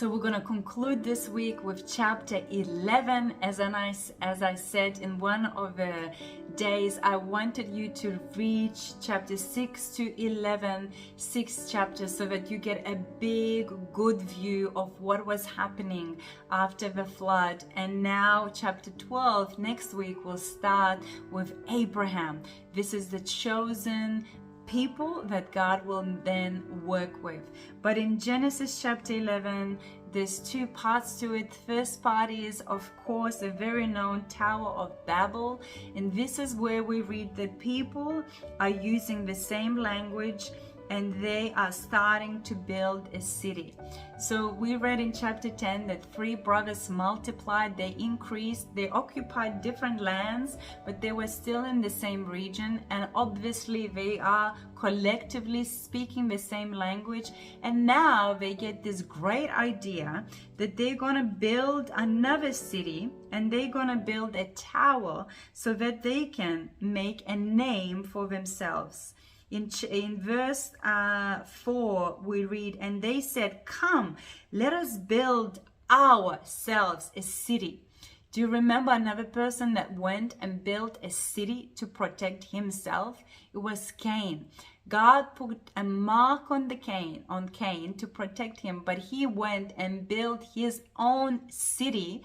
So we're going to conclude this week with chapter 11. As I said in one of the days, I wanted you to reach chapter 6 to 11, 6 chapters, so that you get a big, good view of what was happening after the flood. And now chapter 12, next week, will start with Abraham. This is the chosen people that God will then work with. But in Genesis chapter 11, there's two parts to it. First part is, of course, a very known Tower of Babel. And this is where we read that people are using the same language and they are starting to build a city. So we read in chapter 10 that 3 brothers multiplied, they increased, they occupied different lands, but they were still in the same region. And obviously they are collectively speaking the same language. And now they get this great idea that they're going to build another city, and they're going to build a tower so that they can make a name for themselves. In verse 4, we read, and they said, "Come, let us build ourselves a city." Do you remember another person that went and built a city to protect himself? It was Cain. God put a mark on Cain to protect him, but he went and built his own city.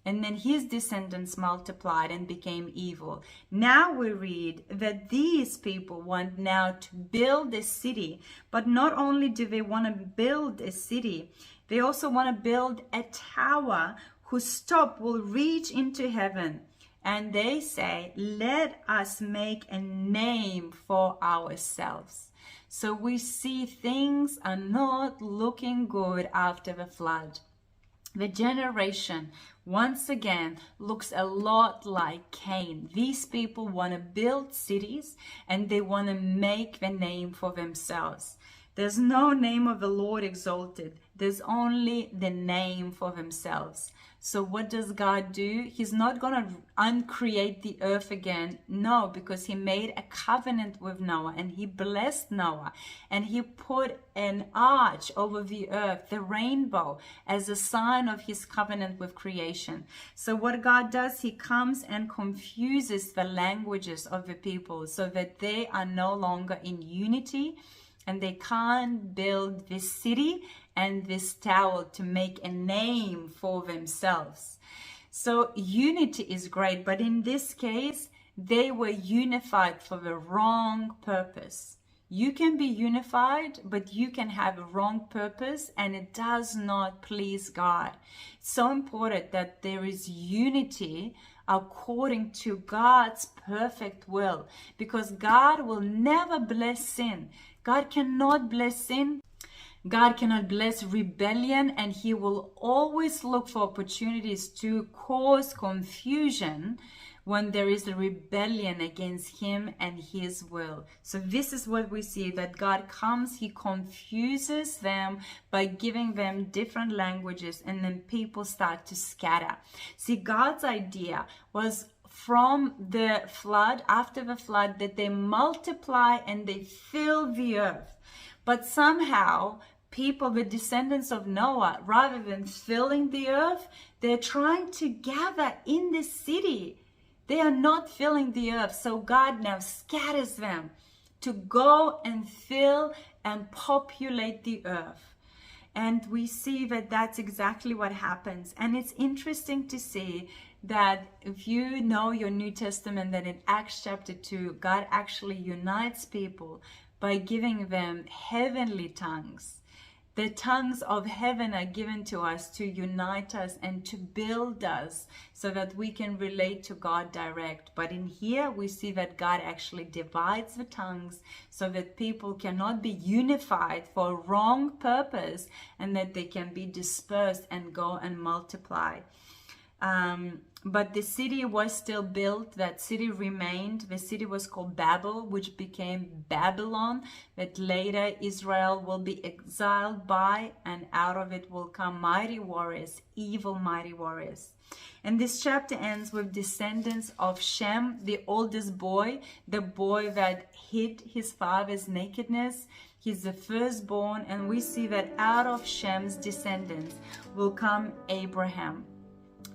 And then his descendants multiplied and became evil. Now we read that these people want now to build a city. But not only do they want to build a city, they also want to build a tower whose top will reach into heaven. And they say, "Let us make a name for ourselves." So we see things are not looking good after the flood. The generation, once again, looks a lot like Cain. These people want to build cities and they want to make the name for themselves. There's no name of the Lord exalted. There's only the name for themselves. So what does God do? He's not going to uncreate the earth again. No, because he made a covenant with Noah and he blessed Noah. And he put an arch over the earth, the rainbow, as a sign of his covenant with creation. So what God does, he comes and confuses the languages of the people so that they are no longer in unity. And they can't build this city and this tower to make a name for themselves. So unity is great, but in this case, they were unified for the wrong purpose. You can be unified, but you can have a wrong purpose, and it does not please God. It's so important that there is unity according to God's perfect will, because God will never bless sin. God cannot bless sin. God cannot bless rebellion, and he will always look for opportunities to cause confusion when there is a rebellion against him and his will. So this is what we see, that God comes, he confuses them by giving them different languages, and then people start to scatter. See, God's idea was from the flood, after the flood, that they multiply and they fill the earth. But somehow people, the descendants of Noah, rather than filling the earth, they're trying to gather in the city. They are not filling the earth. So God now scatters them to go and fill and populate the earth. And we see that that's exactly what happens. And it's interesting to see that if you know your New Testament, that in Acts chapter 2, God actually unites people by giving them heavenly tongues. The tongues of heaven are given to us to unite us and to build us so that we can relate to God direct. But in here, we see that God actually divides the tongues so that people cannot be unified for a wrong purpose, and that they can be dispersed and go and multiply. But the city was still built. That city remained. The city was called Babel, which became Babylon, that later Israel will be exiled by, and out of it will come mighty warriors, evil mighty warriors. And this chapter ends with descendants of Shem, the oldest boy, the boy that hid his father's nakedness. He's the firstborn, and we see that out of Shem's descendants will come Abraham.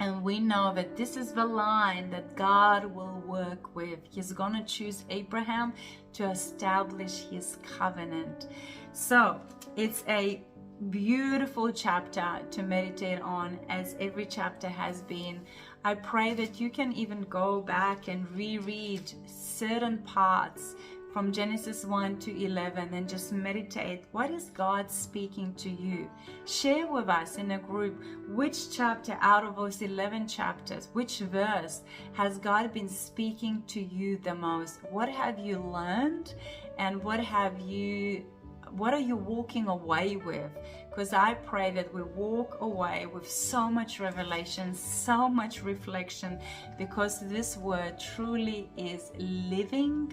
And we know that this is the line that God will work with. He's going to choose Abraham to establish his covenant. So it's a beautiful chapter to meditate on, as every chapter has been. I pray that you can even go back and reread certain parts from Genesis 1 to 11 and just meditate. What is God speaking to you? Share with us in a group which chapter out of those 11 chapters, which verse has God been speaking to you the most? What have you learned, and what are you walking away with? Because I pray that we walk away with so much revelation, so much reflection, because this word truly is living,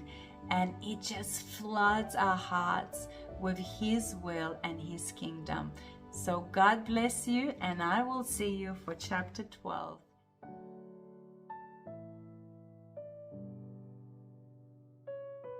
and it just floods our hearts with His will and His kingdom. So God bless you, and I will see you for chapter 12.